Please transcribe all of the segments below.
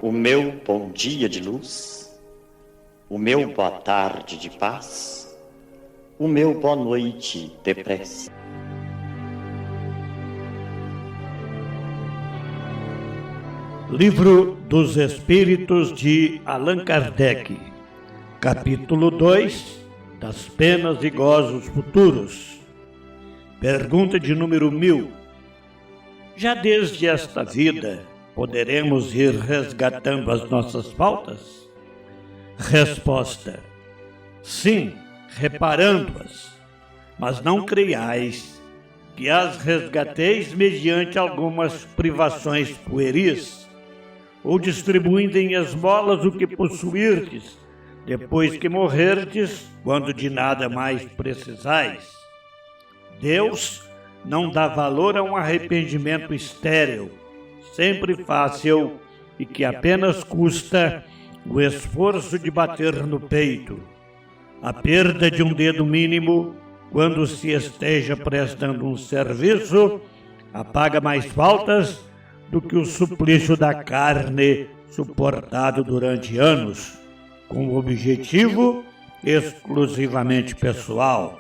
o meu bom dia de luz, o meu boa tarde de paz, o meu boa noite de prece. Livro dos Espíritos de Allan Kardec, capítulo 2, das penas e gozos futuros. Pergunta de número 1000. Já desde esta vida poderemos ir resgatando as nossas faltas? Resposta: sim, reparando-as, mas não creiais que as resgateis mediante algumas privações pueris, ou distribuindo em esmolas o que possuirdes, depois que morrerdes, quando de nada mais precisais. Deus não dá valor a um arrependimento estéril, sempre fácil e que apenas custa o esforço de bater no peito. A perda de um dedo mínimo, quando se esteja prestando um serviço, apaga mais faltas do que o suplício da carne suportado durante anos, com o objetivo exclusivamente pessoal.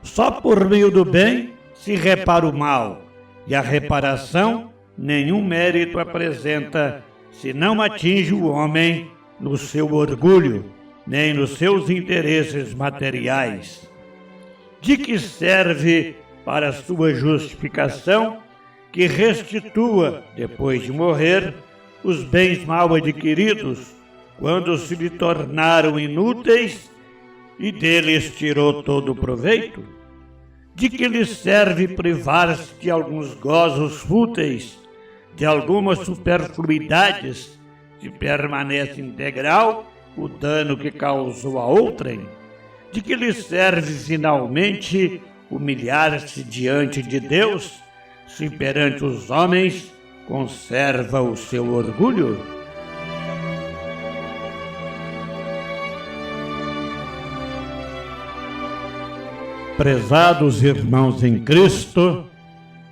Só por meio do bem se repara o mal, e a reparação nenhum mérito apresenta se não atinge o homem no seu orgulho, nem nos seus interesses materiais. De que serve para sua justificação que restitua, depois de morrer, os bens mal adquiridos, quando se lhe tornaram inúteis e deles tirou todo o proveito? De que lhe serve privar-se de alguns gozos fúteis, de algumas superfluidades, se permanece integral o dano que causou a outrem? De que lhe serve finalmente humilhar-se diante de Deus, se perante os homens conserva o seu orgulho? Prezados irmãos em Cristo,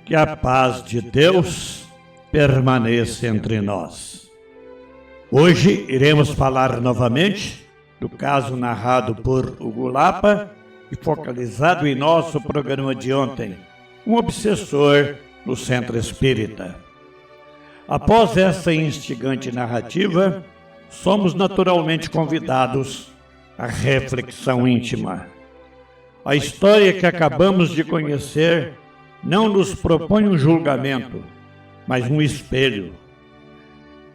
que a paz de Deus permaneça entre nós. Hoje iremos falar novamente do caso narrado por Hugo Lapa e focalizado em nosso programa de ontem, um obsessor no Centro Espírita. Após essa instigante narrativa, somos naturalmente convidados à reflexão íntima. A história que acabamos de conhecer não nos propõe um julgamento, mas um espelho.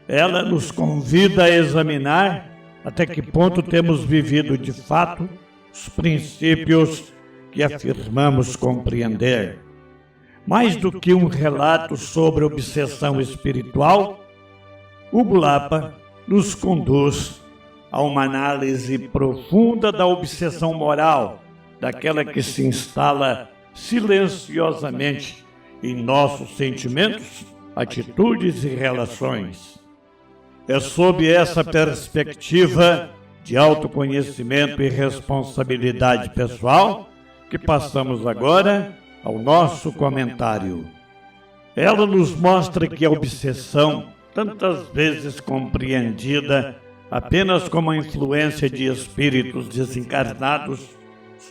Ela nos convida a examinar até que ponto temos vivido de fato os princípios que afirmamos compreender. Mais do que um relato sobre obsessão espiritual, Hugo Lapa nos conduz a uma análise profunda da obsessão moral, daquela que se instala silenciosamente em nossos sentimentos, atitudes e relações. É sob essa perspectiva de autoconhecimento e responsabilidade pessoal que passamos agora ao nosso comentário. Ela nos mostra que a obsessão, tantas vezes compreendida apenas como a influência de espíritos desencarnados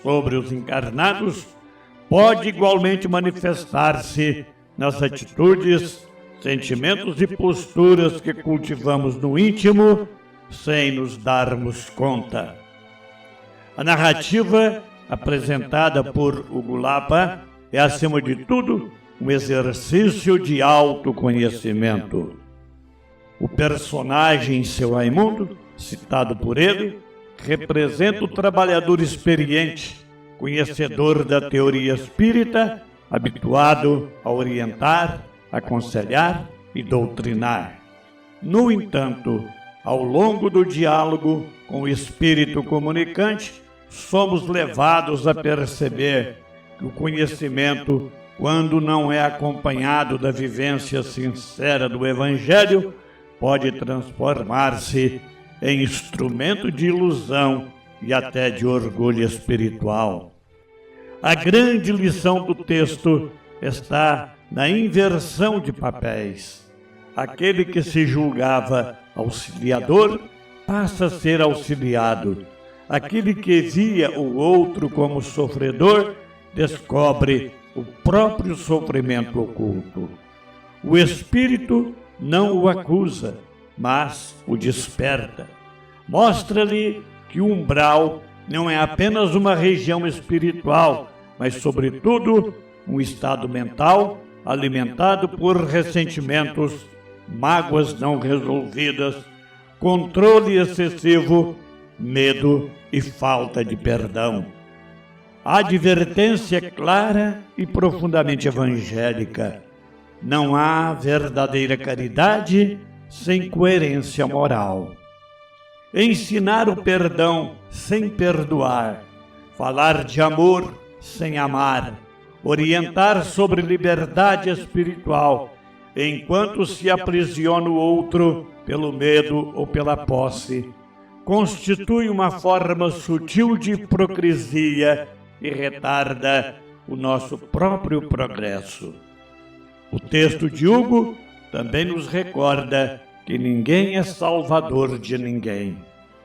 sobre os encarnados, pode igualmente manifestar-se nas atitudes, sentimentos e posturas que cultivamos no íntimo sem nos darmos conta. A narrativa apresentada por Hugo Lapa é, acima de tudo, um exercício de autoconhecimento. O personagem, seu Raimundo, citado por ele, representa o trabalhador experiente, conhecedor da teoria espírita, habituado a orientar, aconselhar e doutrinar. No entanto, ao longo do diálogo com o espírito comunicante, somos levados a perceber que o conhecimento, quando não é acompanhado da vivência sincera do Evangelho, pode transformar-se em instrumento de ilusão e até de orgulho espiritual. A grande lição do texto está na inversão de papéis. aquele que se julgava auxiliador passa a ser auxiliado. Aquele que via o outro como sofredor descobre o próprio sofrimento oculto. O Espírito não o acusa, mas o desperta. Mostra-lhe que o umbral não é apenas uma região espiritual, mas, sobretudo, um estado mental alimentado por ressentimentos, mágoas não resolvidas, controle excessivo, medo e falta de perdão. A advertência clara e profundamente evangélica: não há verdadeira caridade sem coerência moral. Ensinar o perdão sem perdoar, falar de amor sem amar, orientar sobre liberdade espiritual, enquanto se aprisiona o outro pelo medo ou pela posse, constitui uma forma sutil de hipocrisia e retarda o nosso próprio progresso. O texto de Hugo também nos recorda que ninguém é salvador de ninguém.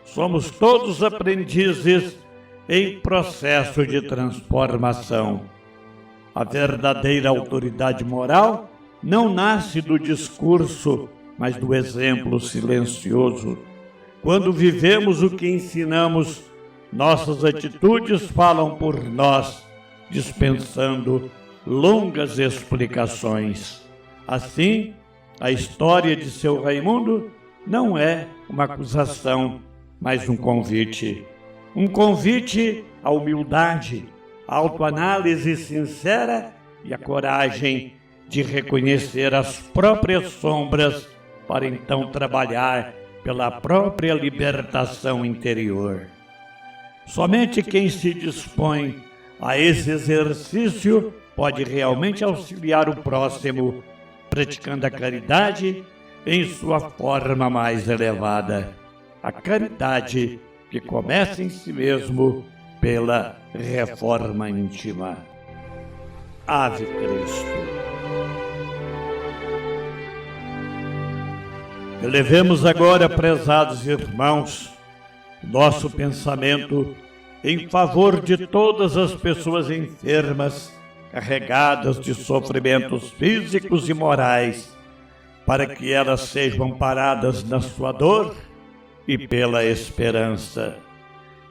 Somos todos aprendizes em processo de transformação. A verdadeira autoridade moral não nasce do discurso, mas do exemplo silencioso. Quando vivemos o que ensinamos, nossas atitudes falam por nós, dispensando longas explicações. Assim, a história de seu Raimundo não é uma acusação, mas um convite. Um convite à humildade, à autoanálise sincera e à coragem de reconhecer as próprias sombras para então trabalhar pela própria libertação interior. Somente quem se dispõe a esse exercício pode realmente auxiliar o próximo, praticando a caridade em sua forma mais elevada. A caridade que começa em si mesmo pela reforma íntima. Ave Cristo. Elevemos agora, prezados irmãos, nosso pensamento em favor de todas as pessoas enfermas, carregadas de sofrimentos físicos e morais, para que elas sejam amparadas na sua dor e pela esperança.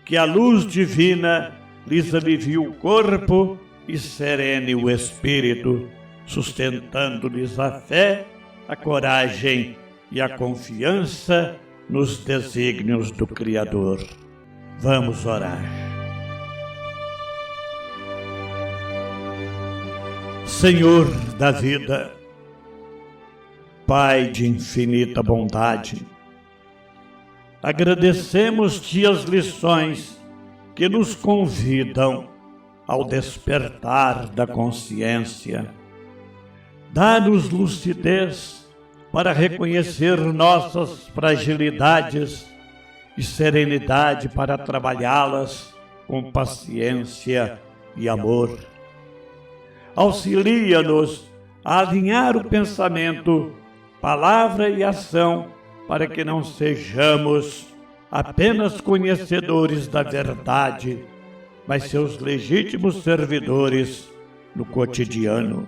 Que a luz divina lhes alivie o corpo e serene o espírito, sustentando-lhes a fé, a coragem e a confiança nos desígnios do Criador. Vamos orar. Senhor da vida, Pai de infinita bondade, agradecemos-te as lições que nos convidam ao despertar da consciência. Dá-nos lucidez para reconhecer nossas fragilidades e serenidade para trabalhá-las com paciência e amor. Auxilia-nos a alinhar o pensamento, palavra e ação, para que não sejamos apenas conhecedores da verdade, mas seus legítimos servidores no cotidiano.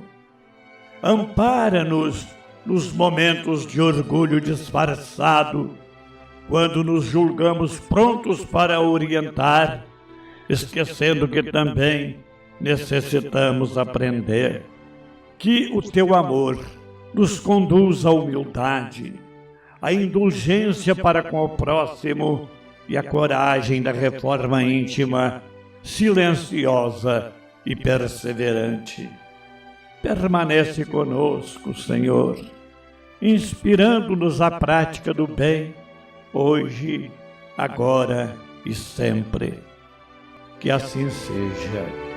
Ampara-nos nos momentos de orgulho disfarçado, quando nos julgamos prontos para orientar, esquecendo que também necessitamos aprender. Que o teu amor nos conduza à humildade, à indulgência para com o próximo e à coragem da reforma íntima, silenciosa e perseverante. Permanece conosco, Senhor, inspirando-nos à prática do bem, hoje, agora e sempre. Que assim seja.